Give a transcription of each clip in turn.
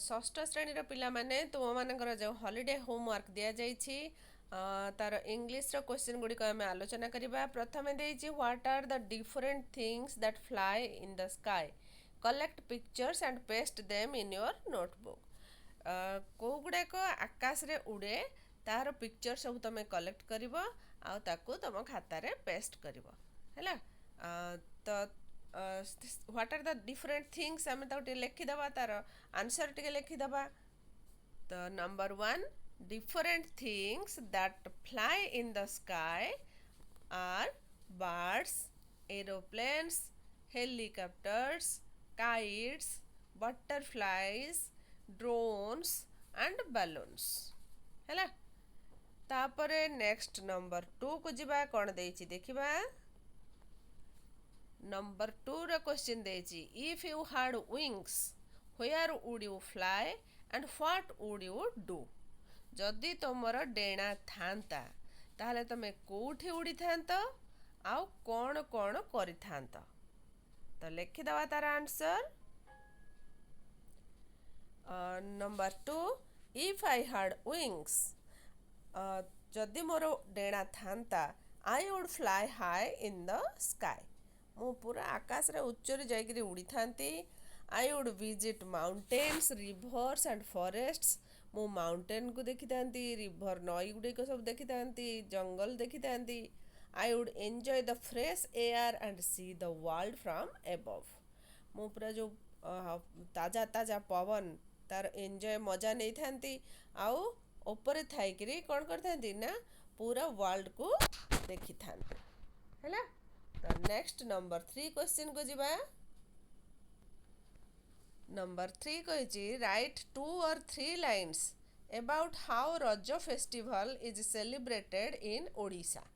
षष्ठ श्रेणी पिला माने तुम मानकर जो हॉलिडे होमवर्क दिया जाइछि तार इंग्लिश रो क्वेश्चन गुडी को आम आलोचना करिबा। प्रथमे देइछि what are the different things that fly in the sky, collect pictures and paste them in your notebook. को गुड़ाक आकाश रे उड़े तार पिक्चर सब तुम कलेक्ट करिवो आ ताकू तुम खाता रे पेस्ट करिवो हैला। तो what are the different things आम ताकू लिखिदेवा, तार आंसर टिके लिखिदेवा। तो number 1, different things that fly in the sky are birds, aeroplanes, helicopters, kites, butterflies, drones and balloons हैला। तापरे नेक्स्ट नंबर 2 को जिबा। कौन देइछि देखिबा। नंबर 2 रो क्वेश्चन देइछि if you had wings where would you fly and what would you do. जदि तुमर डेणा थांता ताहले तमे कोठी उड़ी थांत आउ कौन कौन करि थांत। तो लिखि दवा तार answer. Number 2, if I had wings, जदि मोर डेणा थांता I would fly high in the sky, मु पूरा आकाश रे उच्चरे जाइकरी उड़ी थांती। I would visit mountains, rivers and forests, मु माउंटेन को देखि थांती, रिवर नई गुडी को सब देखि थांती, जंगल देखि थांती। I would enjoy the fresh air and see the world from above, मु पूरा जो ताजा ताजा पवन तार एंजॉय मजा नहीं थांती आउ ऊपर थाई करी कौन कर थांती ना पूरा वर्ल्ड को देखि थांती हैला। तो नेक्स्ट नंबर 3 क्वेश्चन को जिबा। नंबर 3 कहिछि write 2 or 3 lines about how Raja festival is celebrated in Odisha.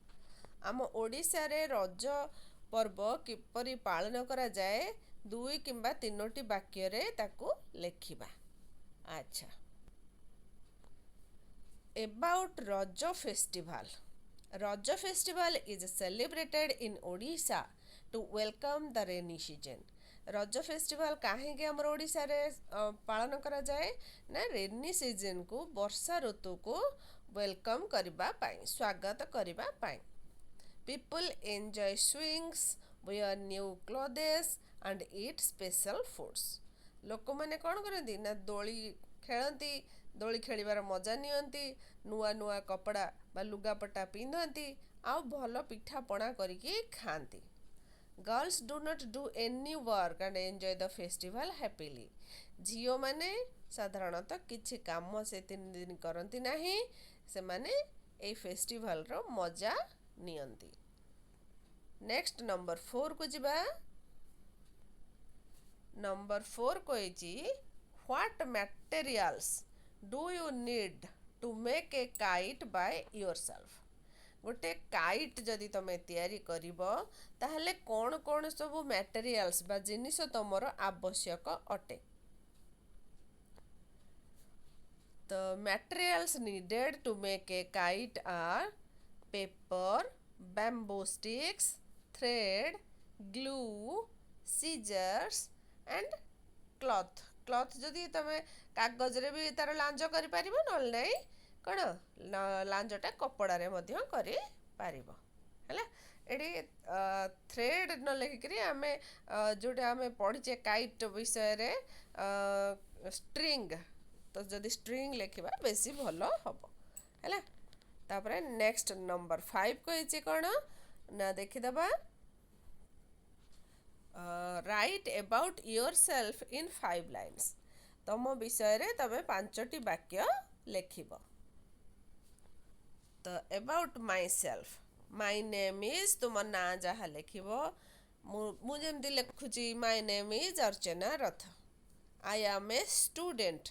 आम ओडिशा रे रज पर्व किपरि पालन करा जाए 2 किंबा 3टी वाक्य रे ताकू लेखिबा। अच्छा, about Raja festival, Raja festival is celebrated in Odisha to welcome the rainy season. Raja festival काहेकि हमर ओडिशा रे पालन करा जाए ना रेनी सीजन को, वर्षा ऋतु को वेलकम करिबा पाई, स्वागत करिबा पाई। People enjoy swings, wear new clothes and eat special foods. लोक मैंने कौन करती ना दोली खेलती, दोली खेलिबार मजा नियंती, नुआ नुआ कपड़ा बा लुगापटा पिंधती आउ भल पिठा पଣା करिकी खाती। Girls do not do any work and enjoy the festival happily. झियो माने साधारणतः किछि काम से 3 दिन करती नाही, से माने ए फेस्टिवल रो मजा नियंती। नेक्स्ट नंबर 4 को जिबा। नंबर 4 कहिछि what materials do you need to make a kite by yourself. गोटे काइट जदि तमे तैयारी करिवो ताहले कौन कौन सब मटेरियल्स बा जिनिस तमर आवश्यक अटे। The materials needed to make a kite are paper, bamboo sticks, thread, glue, scissors and cloth. Cloth जदि तमे कागज रे भी तार लांज करि परिबो नल नै कोन लांजटा कपड़ा रे मध्य करि परिबो हैला। एडी थ्रेड न लेकिरी आमे जोटा आमे पढिचे काइट विषय रे स्ट्रिंग, तो जदि स्ट्रिंग लेखिबा बेसी भलो हबो हैला। तापरे नेक्स्ट नंबर 5 कहिछि कोन ना देखि दबा। Right about yourself in 5 lines. तम विषय रे तमे 5टी वाक्य लेखिबो। तो about my self, my name is तुम ना जहा लेखिबो। मु जेमती लेखुची my name is Archana Rath. I am a student,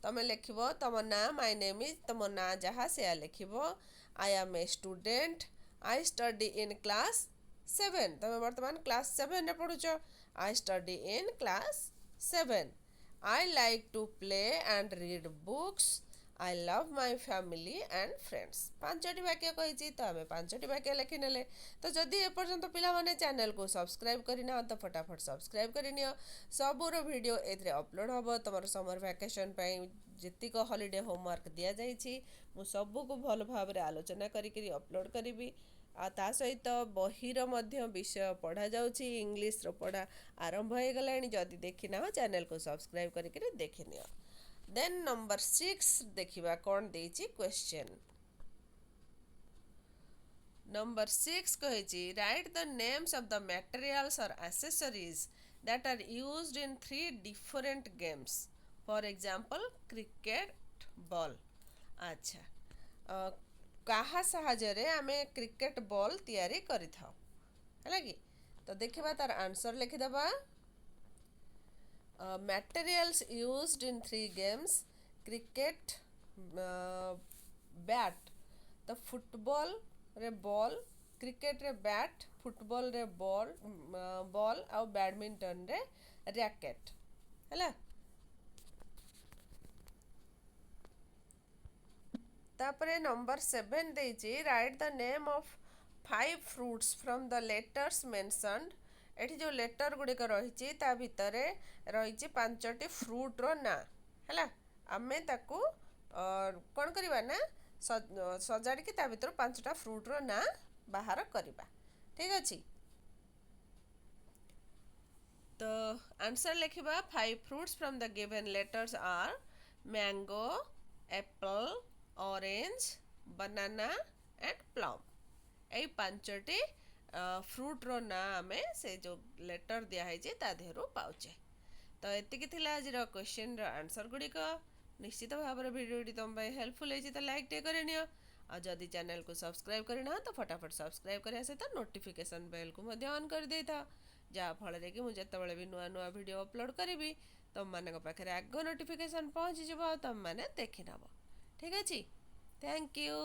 तमे लेखिबो तम ना माई नेम इज तम ना जहा से लेखिबो। I am a student, I study in class 7, तमे वर्तमान क्लास 7 रे पढुचो। I study in class 7। I like to play and read books, I love my family and friends। ପାଞ୍ଚଟି ବାକ୍ୟ କହିଛି ତ ଆମେ ପାଞ୍ଚଟି ବାକ୍ୟ ଲେଖିନେଲେ। ତ ଯଦି ଏପର୍ଯ୍ୟନ୍ତ ପିଲାମାନେ ଚ୍ୟାନେଲକୁ ସବସ୍କ୍ରାଇବ୍ କରିନାହ ତ ଫଟାଫଟ ସବସ୍କ୍ରାଇବ୍ କରିନିଅ। ସବୁର ଭିଡ଼ିଓ ଏଥିରେ ଅପଲୋଡ଼ ହେବ ତୁମର ସମର ଭ୍ୟାକେସନ୍ ପାଇଁ ଯେତିକ ହଲିଡ଼େ ହୋମୱାର୍କ ଦିଆଯାଇଛି ମୁଁ ସବୁକୁ ଭଲ ଭାବରେ ଆଲୋଚନା କରିକିରି ଅପଲୋଡ଼ କରିବି। ଆଉ ତା ସହିତ ବହିର ମଧ୍ୟ ବିଷୟ ପଢ଼ାଯାଉଛି, ଇଂଲିଶର ପଢ଼ା ଆରମ୍ଭ ହେଇଗଲାଣି। ଯଦି ଦେଖିନାହ ଚ୍ୟାନେଲକୁ ସବସ୍କ୍ରାଇବ୍ କରିକିରି ଦେଖିନିଅ। ଦେନ୍ ନମ୍ବର 6 ଦେଖିବା କ'ଣ ଦେଇଛି କ୍ୱେଶ୍ଚନ୍। ନମ୍ବର 6 କହିଛି right the names of the materials or accessories that R used in 3 different games. For example cricket ball. ଆଚ୍ଛା, କାହା ସାହାଯ୍ୟରେ ଆମେ କ୍ରିକେଟ୍ ବଲ୍ ତିଆରି କରିଥାଉ ହେଲା କି? ତ ଦେଖିବା ତାର answer ଲେଖିଦେବା। Materials used in 3 games: cricket, bat, the football रे ball, cricket रे bat, football रे ball, ball ଆଉ बैडमिंटन रे racket ହେଲା। तापरे नंबर 7 ଦେଇଛି write the name of 5 fruits from the letters mentioned। एठी जो लेटर गुड़िक रही ता भितरे रही 5टी फ्रुट्र ना है। आम ताकू कौन करवा ना सजाड़ी ता भर 5टा फ्रुट्र ना बाहर करवा। ठीक अच्छे, तो आंसर लिखा 5 fruits from the given letters are mango, apple, orange, banana and plum। यही 5टी फ्रुट्र ना आम से जो लेटर दिखाई ता देहरु पाउचे। तो एतिकी थिला आज क्वेश्चन आंसर गुड़िक। निश्चित भाव में भिडियोटी तुम हेल्पफुल होती तो लाइक टे कर नियो। और जदि चैनल को सब्सक्राइब करना तो फटाफट सब्सक्राइब करने सहित नोटिफिकेशन बेल को ऑन कर दे था, जहाँफल कि मुझे जिते भी नुआ नुआ वीडियो अपलोड करी तुम मान पाखे आग नोटिफिकेशन पहुँची तुम मैंने देखी नब। ठीक अच्छे, थैंक यू।